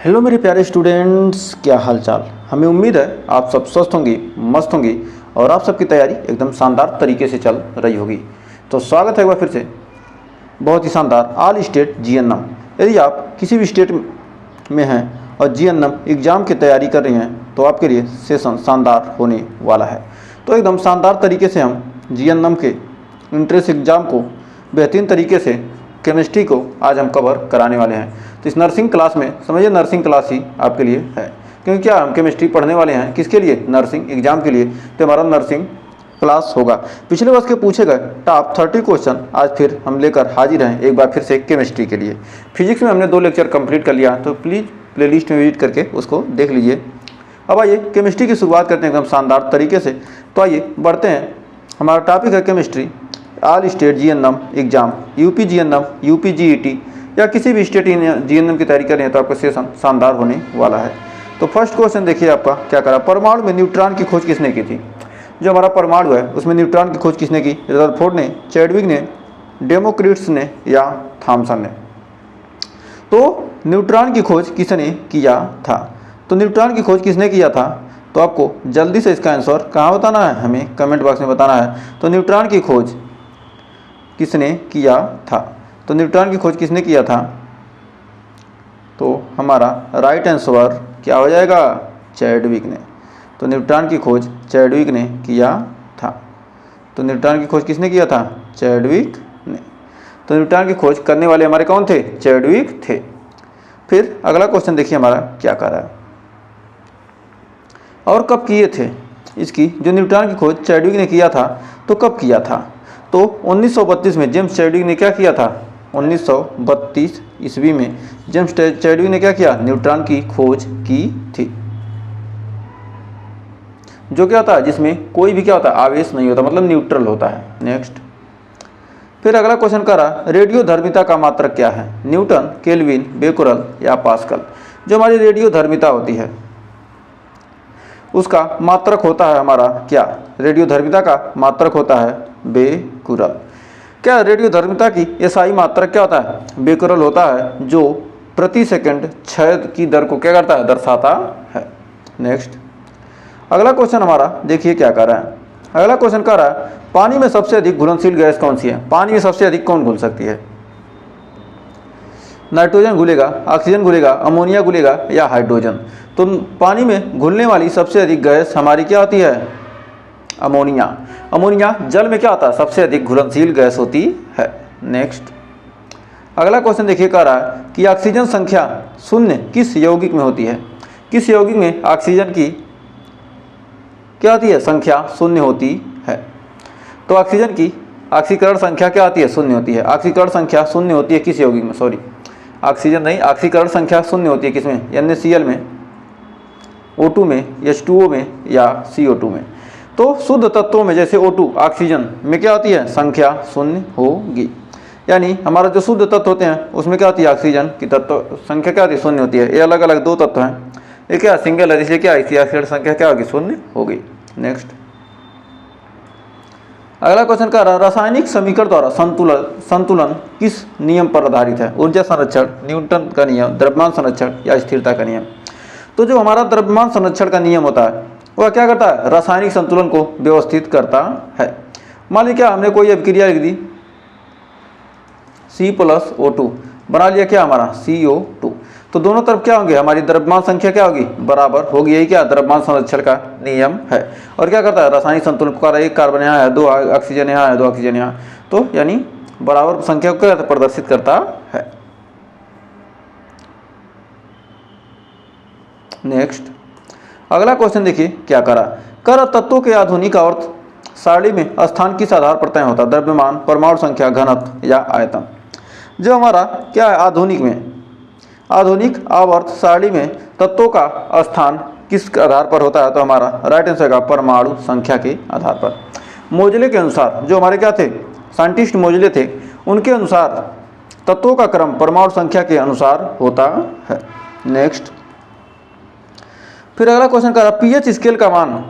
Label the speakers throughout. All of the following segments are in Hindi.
Speaker 1: हेलो मेरे प्यारे स्टूडेंट्स, क्या हाल चाल। हमें उम्मीद है आप सब स्वस्थ होंगे, मस्त होंगे और आप सबकी तैयारी एकदम शानदार तरीके से चल रही होगी। तो स्वागत है एक बार फिर से बहुत ही शानदार ऑल स्टेट जीएनएम। यदि आप किसी भी स्टेट में हैं और जीएनएम एग्ज़ाम की तैयारी कर रहे हैं तो आपके लिए सेशन शानदार होने वाला है। तो एकदम शानदार तरीके से हम जीएनएम के इंट्रेंस एग्ज़ाम को बेहतरीन तरीके से केमिस्ट्री को आज हम कवर कराने वाले हैं। तो इस नर्सिंग क्लास में समझिए नर्सिंग क्लास ही आपके लिए है, क्योंकि क्या हम केमिस्ट्री पढ़ने वाले हैं किसके लिए, नर्सिंग एग्जाम के लिए। तो हमारा नर्सिंग क्लास होगा। पिछले वर्ष के पूछे गए टॉप 30 क्वेश्चन आज फिर हम लेकर हाजिर हैं एक बार फिर से केमिस्ट्री के लिए। फिजिक्स में हमने 2 लेक्चर कंप्लीट कर लिया, तो प्लीज़ प्लेलिस्ट में विजिट करके उसको देख लीजिए। अब आइए केमिस्ट्री की शुरुआत करते हैं एकदम शानदार तरीके से। तो आइए बढ़ते हैं। हमारा टॉपिक है chemistry all state GNM exam, UP GNM, UP GET या किसी भी स्टेट जीएनएम की तैयारी कर रहे हैं तो आपका सेशन शानदार होने वाला है। तो फर्स्ट क्वेश्चन देखिए आपका क्या करा। परमाणु में न्यूट्रॉन की खोज किसने की थी। जो हमारा परमाणु है उसमें न्यूट्रॉन की खोज किसने की, रदरफोर्ड ने, चैडविक ने, डेमोक्रिट्स ने या थॉमसन ने। तो न्यूट्रॉन की खोज किसने किया था, तो न्यूट्रॉन की खोज किसने किया था, तो आपको जल्दी से इसका आंसर कहाँ बताना है, हमें कमेंट बॉक्स में बताना है। तो न्यूट्रॉन की खोज किसने किया था, तो न्यूट्रॉन की खोज किसने किया था, तो हमारा राइट आंसर क्या हो जाएगा, चैडविक ने। तो न्यूट्रॉन की खोज चैडविक ने किया था। तो न्यूट्रॉन की खोज किसने किया था, चैडविक ने। तो न्यूट्रॉन की खोज करने वाले हमारे कौन थे, चैडविक थे। फिर अगला क्वेश्चन देखिए हमारा क्या कर रहा है, और कब किए थे इसकी। जो न्यूट्रॉन की खोज चैडविक ने किया था तो कब किया था, तो 1932 में जेम्स चैडविक ने क्या किया था, 1932 ईस्वी में जेम्स चैडविक ने क्या किया, न्यूट्रॉन की खोज की थी। जो क्या होता है, जिसमें कोई भी क्या होता है, आवेश नहीं होता, मतलब न्यूट्रल होता है। नेक्स्ट फिर अगला क्वेश्चन करा, रेडियो धर्मिता का मात्रक क्या है, न्यूटन, केल्विन, बेकुरल या पास्कल। जो हमारी रेडियो धर्मिता होती है उसका मात्रक होता है हमारा क्या, रेडियो धर्मिता का मात्रक होता है बेकुरल। क्या रेडियो धर्मिता की एसआई मात्रक क्या होता है, बेकुरल होता है, जो प्रति सेकंड क्षय की दर को क्या करता है, दर्शाता है। नेक्स्ट अगला क्वेश्चन हमारा देखिए क्या कर रहा है। अगला क्वेश्चन कर रहा है, पानी में सबसे अधिक घुलनशील गैस कौन सी है। पानी में सबसे अधिक कौन घुल सकती है, नाइट्रोजन घुलेगा, ऑक्सीजन घुलेगा, अमोनिया घुलेगा या हाइड्रोजन। तो पानी में घुलने वाली सबसे अधिक गैस हमारी क्या होती है, अमोनिया। अमोनिया जल में क्या होता है, सबसे अधिक घुलनशील गैस होती है। नेक्स्ट अगला क्वेश्चन देखिए कह रहा है कि ऑक्सीजन संख्या शून्य किस यौगिक में होती है। किस यौगिक में ऑक्सीजन की क्या होती है, संख्या शून्य होती है। तो ऑक्सीजन की ऑक्सीकरण संख्या क्या होती है, शून्य होती है। ऑक्सीकरण संख्या शून्य होती है किस यौगिक में, सॉरी ऑक्सीजन नहीं, ऑक्सीकरण संख्या शून्य होती है किसमें, NaCl में, O2 में, H2O में या CO2 में। तो शुद्ध तत्वों में जैसे O2 ऑक्सीजन में क्या होती है, संख्या शून्य होगी। यानी हमारा जो शुद्ध तत्व होते हैं उसमें क्या होती है, ऑक्सीजन की तत्व संख्या क्या होती है, शून्य होती है। ये अलग अलग 2 तत्व हैं, ये क्या सिंगल है, इसलिए क्या इसकी ऑक्सीजन संख्या क्या होगी, शून्य होगी। नेक्स्ट अगला क्वेश्चन का रासायनिक समीकरण द्वारा संतुलन किस नियम पर आधारित है। ऊर्जा संरक्षण, न्यूटन का नियम, द्रव्यमान संरक्षण या स्थिरता का नियम। तो जो हमारा द्रव्यमान संरक्षण का नियम होता है वह क्या करता है, रासायनिक संतुलन को व्यवस्थित करता है। मान लीजिए क्या हमने कोई अभिक्रिया लिख दी, C+O2 बना लिया क्या हमारा CO2। तो दोनों तरफ क्या होंगे, हमारी द्रव्यमान संख्या क्या होगी, बराबर होगी। यही क्या द्रव्यमान संरक्षण का नियम है। और क्या करता है, रासायनिक संतुलन को कर, 1 कार्बन यहाँ है, 2 ऑक्सीजन यहाँ है, 2 ऑक्सीजन यहाँ, तो यानी बराबर संख्या को क्या प्रदर्शित करता है। नेक्स्ट अगला क्वेश्चन देखिए क्या करा। कर तत्वों के आधुनिक आवर्त सारणी में स्थान किस आधार पर तय होता है, द्रव्यमान, परमाणु संख्या, घनत्व या आयतन। जो हमारा क्या है, आधुनिक में, आधुनिक आवर्त सारणी में तत्वों का स्थान किस आधार पर होता है, तो हमारा राइट आंसर का परमाणु संख्या के आधार पर। मोजले के अनुसार, जो हमारे क्या थे, साइंटिस्ट मोजले थे, उनके अनुसार तत्वों का क्रम परमाणु संख्या के अनुसार होता है। नेक्स्ट फिर अगला क्वेश्चन कर रहा है, पीएच स्केल का मान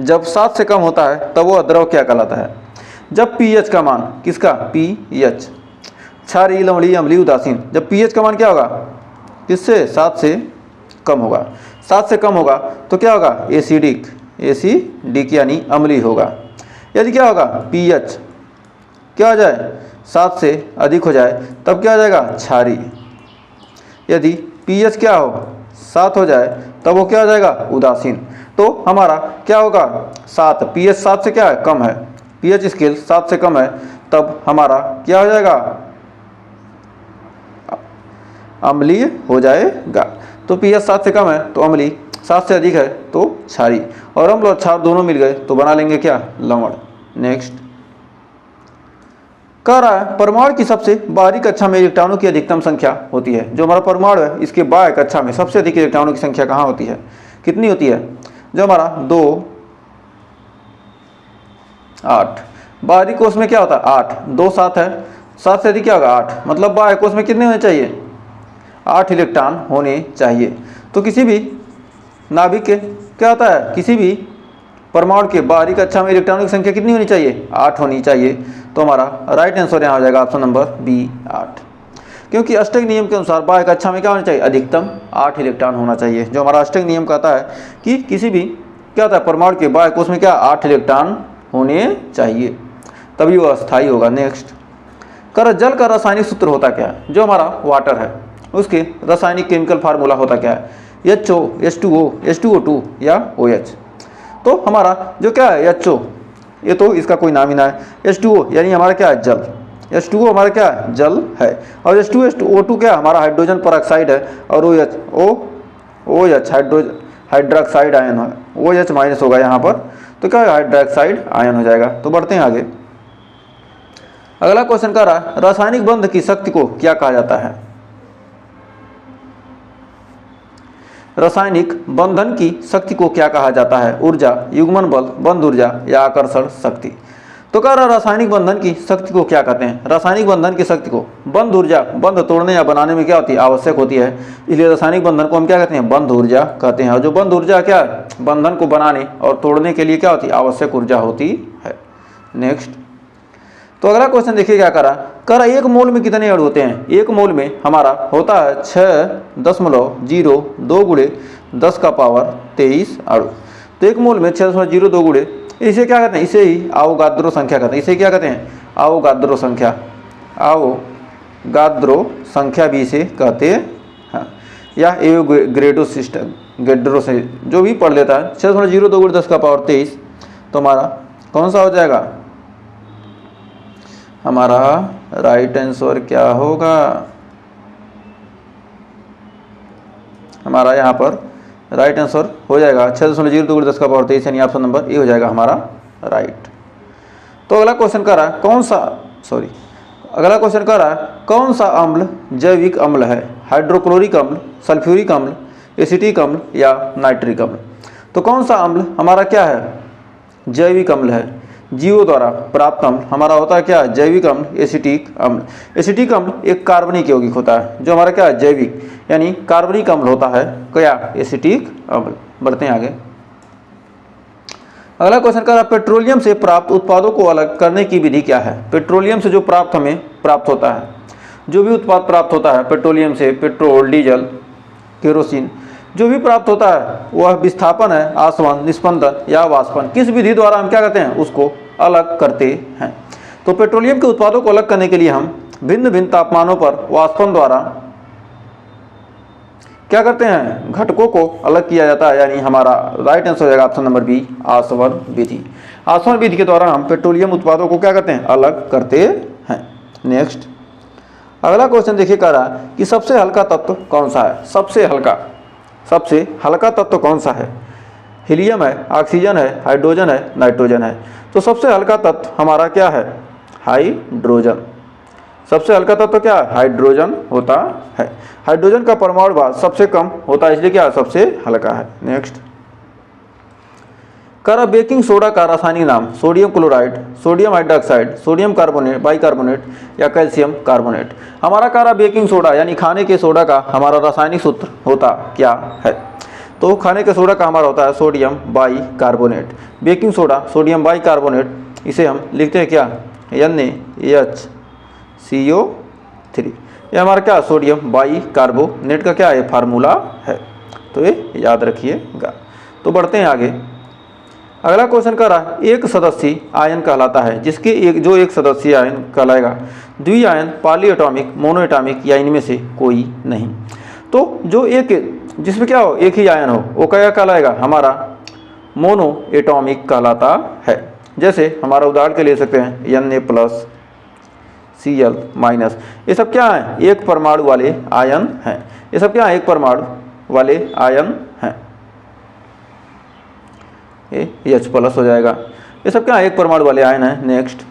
Speaker 1: जब 7 से कम होता है तब वह द्रव क्या कहलाता है। जब पीएच का मान किसका, पीएच, क्षारीय, लवणीय, अम्लीय, उदासीन, जब पीएच का मान क्या होगा, किससे, 7 से कम होगा। 7 से कम होगा तो क्या होगा, एसिडिक यानी अम्लीय होगा। यदि क्या होगा, पीएच क्या हो जाए, 7 से अधिक हो जाए तब क्या हो जाएगा, क्षारीय। यदि पीएच क्या हो, 7 हो जाए तब वो क्या हो जाएगा, उदासीन। तो हमारा क्या होगा, 7, पीएच 7 से क्या है, कम है, पीएच स्केल 7 से कम है, तब हमारा क्या हो जाएगा, अम्लीय हो जाएगा। तो पीएच 7 से कम है तो अम्लीय, 7 से अधिक है तो क्षारीय, और अम्ल और क्षार दोनों मिल गए तो बना लेंगे क्या, लवण। नेक्स्ट कह रहा है परमाणु की सबसे बाहरी कक्षा में इलेक्ट्रॉनों की अधिकतम संख्या होती है। जो हमारा परमाणु है इसके बाह्य कक्षा में सबसे अधिक इलेक्ट्रॉनों की संख्या कहाँ होती है, कितनी होती है, जो हमारा 2, 8, बाहरी कोष में क्या होता है 8, 2 7 है, 7 से अधिक क्या होगा 8, मतलब बाह्य कोष में कितने होने चाहिए, 8 इलेक्ट्रॉन होने चाहिए। तो किसी भी नाभिक के क्या होता है, किसी भी परमाणु के बाहरी कक्षा में इलेक्ट्रॉनों की संख्या कितनी होनी चाहिए, 8 होनी चाहिए। तो हमारा राइट आंसर यहाँ हो जाएगा ऑप्शन नंबर बी 8, क्योंकि अष्टक नियम के अनुसार बाह्य कक्षा में क्या होना चाहिए, अधिकतम 8 इलेक्ट्रॉन होना चाहिए। जो हमारा अष्टक नियम कहता है कि किसी भी क्या होता है परमाणु के बाह्य कोष में क्या 8 इलेक्ट्रॉन होने चाहिए, तभी वो अस्थायी होगा। नेक्स्ट कर जल का रासायनिक सूत्र होता क्या है, जो हमारा वाटर है उसके रासायनिक केमिकल फार्मूला होता क्या है, HO, H2O, H2O2 या OH। तो हमारा जो क्या है HO, ये तो इसका कोई नाम ही ना है, H2O यानी हमारा क्या है जल, H2O हमारा क्या है जल है, और H2O2 क्या हमारा हाइड्रोजन परऑक्साइड है, और OH हाइड्रोक्साइड आयन है, OH माइनस होगा यहाँ पर, तो क्या है हाइड्रोक्साइड आयन हो जाएगा। तो बढ़ते हैं आगे। अगला क्वेश्चन कह रहा है रासायनिक बंध की शक्ति को क्या कहा जाता है, रासायनिक बंधन की शक्ति को क्या कहा जाता है, ऊर्जा, युग्मन बल, बंध ऊर्जा या आकर्षण शक्ति। तो कह रहा रासायनिक बंधन की शक्ति को क्या कहते हैं, रासायनिक बंधन की शक्ति को बंध ऊर्जा, बंध तोड़ने या बनाने में क्या होती है, आवश्यक होती है, इसलिए रासायनिक बंधन को हम क्या कहते हैं, बंध ऊर्जा कहते हैं। और जो बंध ऊर्जा क्या है, बंधन को बनाने और तोड़ने के लिए क्या होती है, आवश्यक ऊर्जा होती है। नेक्स्ट तो अगला क्वेश्चन देखिए क्या करा एक मोल में कितने अणु होते हैं, एक मोल में हमारा होता है 6.02 गुणे 10 का पावर 23 अणु। तो एक मोल में 6.02 गुणे, इसे क्या कहते हैं, इसे ही अवोगाद्रो संख्या कहते हैं, इसे क्या कहते हैं, अवोगाद्रो संख्या, अवोगाद्रो संख्या भी इसे कहते हैं, या एवोगैड्रो सिस्टम, गैड्रो से जो भी पढ़ लेता है। 6.02 गुणे 10 का पावर 23, तो हमारा कौन सा हो जाएगा, हमारा राइट आंसर क्या होगा, हमारा यहाँ पर राइट आंसर हो जाएगा 6.02 गुणे 10 का पावर 23, यानी ऑप्शन नंबर ए हो जाएगा हमारा राइट। तो अगला क्वेश्चन कर रहा है अगला क्वेश्चन कर रहा है कौन सा अम्ल जैविक अम्ल है, हाइड्रोक्लोरिक अम्ल, सल्फ्यूरिक अम्ल, एसिटिक अम्ल या नाइट्रिक अम्ल। तो कौन सा अम्ल हमारा क्या है, जैविक अम्ल है, जीवों द्वारा प्राप्त अम्ल हमारा होता है क्या, जैविक अम्ल, एसिटिक अम्ल। एसिटिक अम्ल एक कार्बनिक यौगिक होता है, जो हमारा क्या है जैविक यानी कार्बनिक अम्ल होता है क्या, एसिटिक अम्ल। बढ़ते हैं आगे। अगला क्वेश्चन कर रहा है पेट्रोलियम से प्राप्त उत्पादों को अलग करने की विधि क्या है। पेट्रोलियम से जो हमें प्राप्त होता है, जो भी उत्पाद प्राप्त होता है पेट्रोलियम से, पेट्रोल, डीजल, केरोसिन जो भी प्राप्त होता है वह विस्थापन है, आसवन, निस्पंदन या वाष्पन, किस विधि द्वारा हम क्या करते हैं उसको अलग करते हैं। तो पेट्रोलियम के उत्पादों को अलग करने के लिए हम भिन्न भिन्न तापमानों पर वाष्पन द्वारा क्या करते हैं, घटकों को अलग किया जाता है, यानी हमारा राइट आंसर हो जाएगा ऑप्शन नंबर बी, आसवन विधि। आसवन विधि के द्वारा हम पेट्रोलियम उत्पादों को क्या करते हैं, अलग करते हैं। नेक्स्ट अगला क्वेश्चन देखिए कह रहा है कि सबसे हल्का तत्व कौन सा है, सबसे हल्का तत्व कौन सा है, हीलियम है, ऑक्सीजन है, हाइड्रोजन है, नाइट्रोजन है। तो सबसे हल्का तत्व हमारा क्या है, हाइड्रोजन। सबसे हल्का तत्व क्या है, हाइड्रोजन होता है। हाइड्रोजन का परमाणु भार सबसे कम होता है, इसलिए क्या सबसे हल्का है। नेक्स्ट करा बेकिंग सोडा का रासायनिक नाम, sodium chloride, sodium hydroxide, sodium carbonate, bicarbonate या कैल्शियम कार्बोनेट। हमारा करा बेकिंग सोडा यानी खाने के सोडा का हमारा रासायनिक सूत्र होता क्या है। तो खाने के सोडा का हमारा होता है sodium bicarbonate. Baking soda sodium bicarbonate, इसे हम लिखते हैं क्या, NaCO3। ये हमारा क्या सोडियम बाइकार्बोनेट का क्या है फार्मूला है। तो ये याद रखिएगा। तो बढ़ते हैं आगे। अगला क्वेश्चन कह रहा है एक सदस्यीय आयन कहलाता है जिसके एक सदस्यीय आयन कहलाएगा द्वि ion, poly atomic, mono atomic या इनमें से कोई नहीं। तो जो एक जिसमें क्या हो एक ही आयन हो वो क्या कहलाएगा, हमारा मोनो एटॉमिक कहलाता है। जैसे हमारा उदाहरण के ले सकते हैं Na+ Cl-, ये सब क्या है, एक परमाणु वाले आयन हैं। ये सब क्या है, एक परमाणु वाले आयन हैं। ये H+ हो जाएगा। ये सब क्या है, एक परमाणु वाले आयन हैं। नेक्स्ट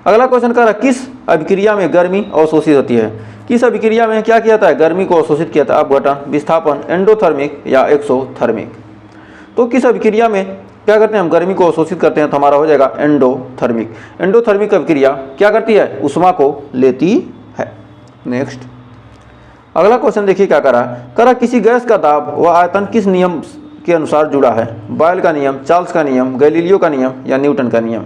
Speaker 1: अगला क्वेश्चन कर रहा है किस अभिक्रिया में गर्मी अवशोषित होती है। किस अभिक्रिया में क्या किया जाता है, गर्मी को अवशोषित किया जाता है। अपघटन, विस्थापन, एंडोथर्मिक या एक्सोथर्मिक। तो किस अभिक्रिया में क्या करते हैं, हम गर्मी को अवशोषित करते हैं, तो हमारा हो जाएगा एंडोथर्मिक। एंडोथर्मिक अभिक्रिया क्या करती है, ऊष्मा को लेती है। नेक्स्ट अगला क्वेश्चन देखिए क्या करा किसी गैस का दाब व आयतन किस नियम के अनुसार जुड़ा है। बॉयल का नियम, चार्ल्स का नियम, गैलीलियो का नियम या न्यूटन का नियम।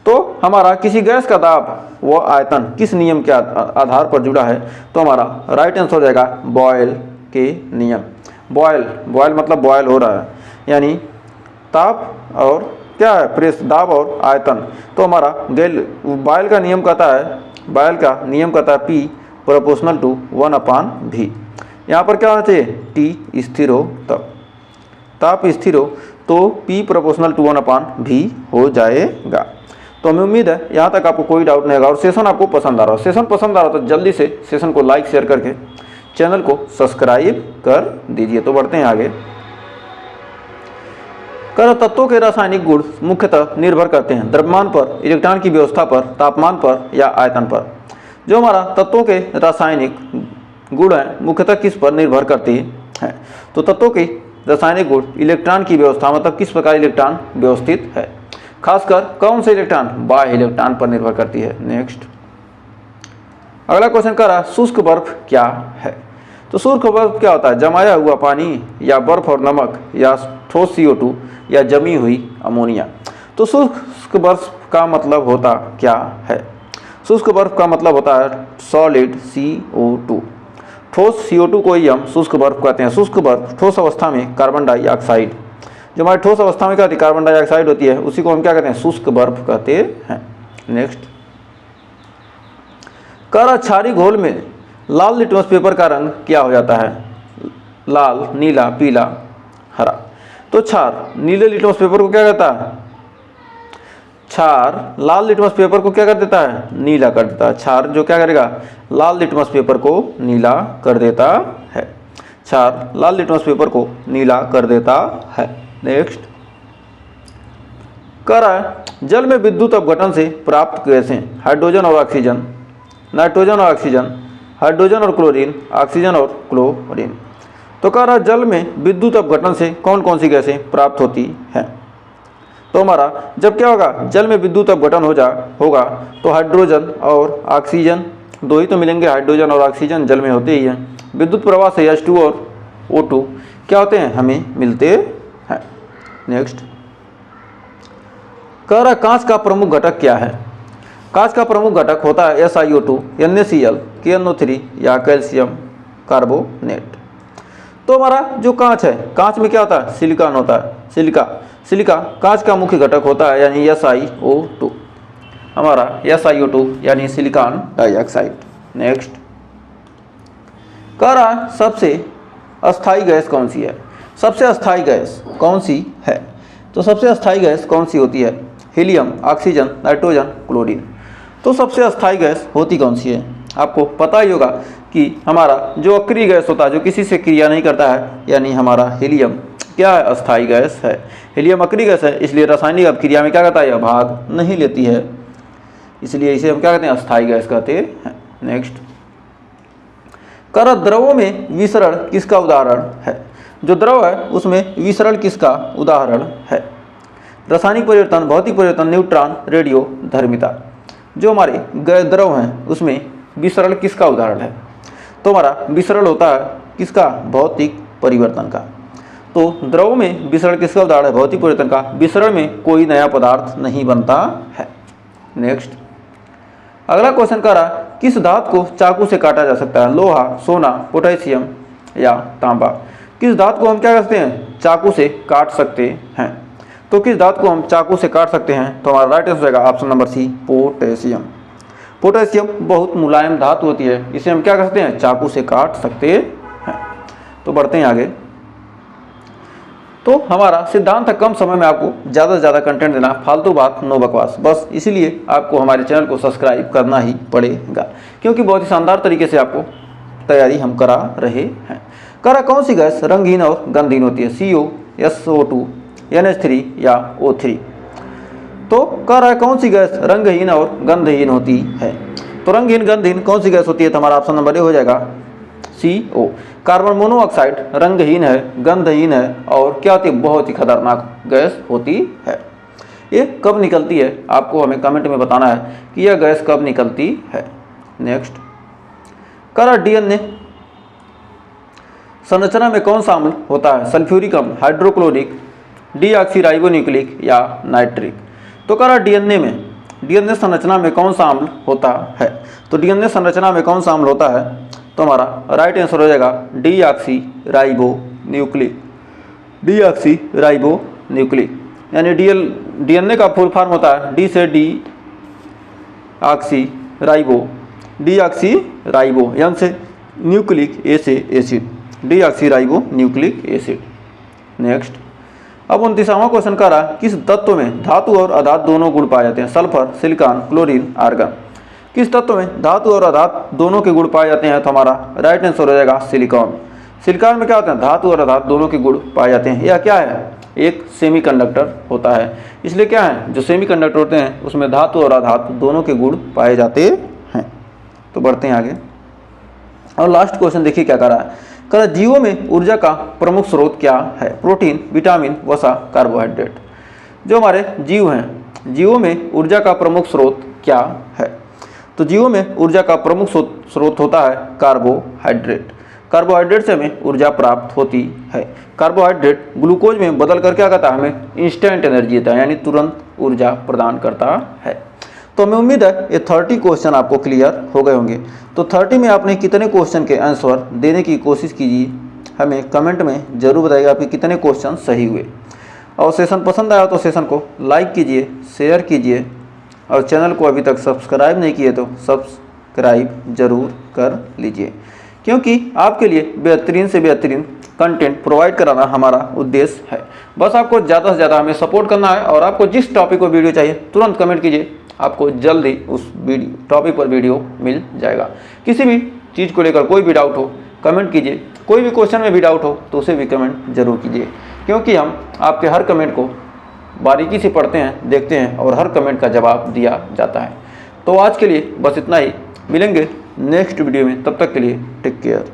Speaker 1: तो हमारा किसी गैस का दाब व आयतन किस नियम के आधार पर जुड़ा है, तो हमारा राइट आंसर हो जाएगा बॉयल के नियम। बॉयल मतलब बॉयल हो रहा है, यानी ताप और क्या है, प्रेस, दाब और आयतन। तो हमारा बॉयल का नियम कहता है P = 1/V। यहाँ पर क्या होना चाहिए, T स्थिर हो, तब ताप स्थिर हो तो P = 1/V हो जाएगा। तो हमें उम्मीद है यहाँ तक आपको कोई डाउट नहीं होगा और सेशन आपको पसंद आ रहा हो। सेशन पसंद आ रहा हो तो जल्दी से सेशन को लाइक शेयर करके चैनल को सब्सक्राइब कर दीजिए। तो बढ़ते हैं आगे। तत्वों के रासायनिक गुण मुख्यतः निर्भर करते हैं द्रव्यमान पर, इलेक्ट्रॉन की व्यवस्था पर, तापमान पर या आयतन पर। जो हमारा तत्वों के रासायनिक गुण हैं मुख्यतः किस पर निर्भर करती है, तो तत्वों के रासायनिक गुण इलेक्ट्रॉन की व्यवस्था, मतलब किस प्रकार इलेक्ट्रॉन व्यवस्थित है, खासकर कौन से इलेक्ट्रॉन, बाह्य इलेक्ट्रॉन पर निर्भर करती है। नेक्स्ट अगला क्वेश्चन कर रहा शुष्क बर्फ क्या है। तो शुष्क बर्फ क्या होता है, जमाया हुआ पानी या बर्फ और नमक या ठोस CO2 या जमी हुई अमोनिया। तो शुष्क बर्फ का मतलब होता क्या है, शुष्क बर्फ का मतलब होता है सॉलिड CO2। ठोस CO2 को ही हम शुष्क बर्फ कहते हैं। शुष्क बर्फ ठोस अवस्था में कार्बन डाइऑक्साइड, जो हमारी ठोस अवस्था में क्या होती है, कार्बन डाइऑक्साइड होती है, उसी को हम क्या कहते हैं, शुष्क बर्फ कहते हैं। नेक्स्ट क्षारीय घोल में लाल लिटमस पेपर का रंग क्या हो जाता है, लाल, नीला, पीला, हरा। तो क्षार नीले लिटमस पेपर को क्या करता है, क्षार लाल लिटमस पेपर को क्या कर देता है, नीला कर देता है। क्षार जो क्या करेगा, लाल लिटमस पेपर को नीला कर देता है। क्षार लाल लिटमस पेपर को नीला कर देता है। नेक्स्ट जल में विद्युत अपघटन से प्राप्त गैसें हाइड्रोजन और ऑक्सीजन, नाइट्रोजन और ऑक्सीजन, हाइड्रोजन और क्लोरीन, ऑक्सीजन और क्लोरीन। तो जल में विद्युत अपघटन से कौन कौन सी गैसें प्राप्त होती हैं। तो हमारा जब क्या होगा, जल में विद्युत अपघटन होगा तो हाइड्रोजन और ऑक्सीजन दो ही तो मिलेंगे, हाइड्रोजन और ऑक्सीजन जल में होते ही हैं। विद्युत प्रवाह से H2 और O2 क्या होते हैं, हमें मिलते हैं। नेक्स्ट कांच का प्रमुख घटक क्या है। कांच का प्रमुख घटक होता है SiO2, NaCl, KNO3 या कैल्शियम कार्बोनेट। तो हमारा जो कांच है, कांच में क्या होता है, सिलिकॉन होता है। सिलिका कांच का मुख्य घटक होता है, यानी SiO2, हमारा SiO2 यानी सिलिकॉन डाइऑक्साइड। नेक्स्ट सबसे अस्थायी गैस कौन सी है। सबसे अस्थायी गैस कौन सी है, तो सबसे अस्थायी गैस कौन सी होती है, हीलियम, ऑक्सीजन, नाइट्रोजन, क्लोरीन। तो सबसे अस्थायी गैस होती कौन सी है, आपको पता ही होगा कि हमारा जो अक्रिय गैस होता है, जो किसी से क्रिया नहीं करता है, यानी हमारा हीलियम क्या है, अस्थायी गैस है। हीलियम अक्रिय गैस है, इसलिए रासायनिक अभिक्रिया में क्या करता है, यह भाग नहीं लेती है, इसलिए इसे हम क्या कहते हैं, अस्थायी गैस कहते हैं। नेक्स्ट द्रवों में विसरण किसका उदाहरण है। जो द्रव है उसमें विसरण किसका उदाहरण है। रासायनिक परिवर्तन, भौतिक परिवर्तन, न्यूट्रॉन, रेडियो धर्मिता। जो हमारे द्रव हैं उसमें विसरण किसका उदाहरण है, तो हमारा विसरण होता है किसका, भौतिक परिवर्तन का। तो द्रव में विसरण किसका उदाहरण है, भौतिक परिवर्तन का। विसरण में कोई नया पदार्थ नहीं बनता है। नेक्स्ट अगला क्वेश्चन किस धातु को चाकू से काटा जा सकता है, लोहा, सोना, पोटेशियम या तांबा। किस धातु को हम क्या कर सकते हैं, चाकू से काट सकते हैं। तो किस धातु को हम चाकू से काट सकते हैं, तो हमारा राइट आंसर रहेगा option number C, potassium. Potassium बहुत मुलायम धातु होती है, इसे हम क्या कर सकते हैं, चाकू से काट सकते हैं। तो बढ़ते हैं आगे। तो हमारा सिद्धांत है कम समय में आपको ज़्यादा से ज़्यादा कंटेंट देना, फालतू बात नो बकवास। बस इसीलिए आपको हमारे चैनल को सब्सक्राइब करना ही पड़ेगा, क्योंकि बहुत ही शानदार तरीके से आपको तैयारी हम करा रहे हैं। करा कौन सी गैस रंगहीन और गंधहीन होती है, CO, SO2, NH3 या O3। तो कह रहा है कौन सी गैस रंगहीन और गंधहीन होती है। तो रंगहीन गंधहीन कौन सी गैस होती है, तो हमारा ऑप्शन नंबर ए हो जाएगा CO। कार्बन मोनोऑक्साइड रंगहीन है, गंधहीन है और क्या होती है, बहुत ही खतरनाक गैस होती है। ये कब निकलती है, आपको हमें कमेंट में बताना है कि यह गैस कब निकलती है। नेक्स्ट, करा DNA संरचना में कौन सा अम्ल होता है, सल्फ्यूरिक अम्ल, हाइड्रोक्लोरिक, डीऑक्सीराइबोन्यूक्लिक या नाइट्रिक। तो करा DNA संरचना में कौन सा अम्ल होता है। तो DNA संरचना में कौन सा अम्ल होता है, तो हमारा राइट आंसर हो जाएगा डीऑक्सीराइबोन्यूक्लिक। डीऑक्सीराइबोन्यूक्लिक यानी DNA का फुल फॉर्म होता है डी से डीऑक्सीराइबो, एन से न्यूक्लिक, ए से एसिड, डीऑक्सीराइबोन्यूक्लिक एसिड। नेक्स्ट, अब 29वां क्वेश्चन का रहा, किस तत्व में धातु और अधातु दोनों गुण पाए जाते हैं, सल्फर, सिलिकॉन, क्लोरीन, आर्गन। किस तत्व में धातु और अधातु दोनों के गुण पाए जाते हैं, तो हमारा राइट आंसर हो जाएगा सिलिकॉन। सिलिकॉन में क्या होता है, धातु और अधातु दोनों के गुण पाए जाते हैं। यह क्या है, एक सेमीकंडक्टर होता है, इसलिए क्या है, जो सेमीकंडक्टर होते हैं उसमें धातु और अधातु दोनों के गुण पाए जाते हैं। तो बढ़ते हैं आगे और लास्ट क्वेश्चन देखिए क्या कर रहा है। कह जीवों में ऊर्जा का प्रमुख स्रोत क्या है, प्रोटीन, विटामिन, वसा, कार्बोहाइड्रेट। जो हमारे जीव हैं, जीवों में ऊर्जा का प्रमुख स्रोत क्या है। तो जीवों में ऊर्जा का प्रमुख स्रोत होता है कार्बोहाइड्रेट। कार्बोहाइड्रेट से हमें ऊर्जा प्राप्त होती है। कार्बोहाइड्रेट ग्लूकोज में बदल कर क्या करता है, हमें इंस्टेंट एनर्जी देता है, यानी तुरंत ऊर्जा प्रदान करता है। तो हमें उम्मीद है ये 30 क्वेश्चन आपको क्लियर हो गए होंगे। तो 30 में आपने कितने क्वेश्चन के आंसर देने की कोशिश कीजिए, हमें कमेंट में ज़रूर बताइएगा आपके कितने क्वेश्चन सही हुए। और सेशन पसंद आया तो सेशन को लाइक कीजिए, शेयर कीजिए और चैनल को अभी तक सब्सक्राइब नहीं किए तो सब्सक्राइब ज़रूर कर लीजिए, क्योंकि आपके लिए बेहतरीन से बेहतरीन कंटेंट प्रोवाइड कराना हमारा उद्देश्य है। बस आपको ज़्यादा से ज़्यादा हमें सपोर्ट करना है और आपको जिस टॉपिक पर वीडियो चाहिए तुरंत कमेंट कीजिए, आपको जल्दी उस वीडियो टॉपिक पर वीडियो मिल जाएगा। किसी भी चीज़ को लेकर कोई भी डाउट हो कमेंट कीजिए, कोई भी क्वेश्चन में भी डाउट हो तो उसे भी कमेंट जरूर कीजिए, क्योंकि हम आपके हर कमेंट को बारीकी से पढ़ते हैं, देखते हैं और हर कमेंट का जवाब दिया जाता है। तो आज के लिए बस इतना ही, मिलेंगे नेक्स्ट वीडियो में, तब तक के लिए टेक केयर।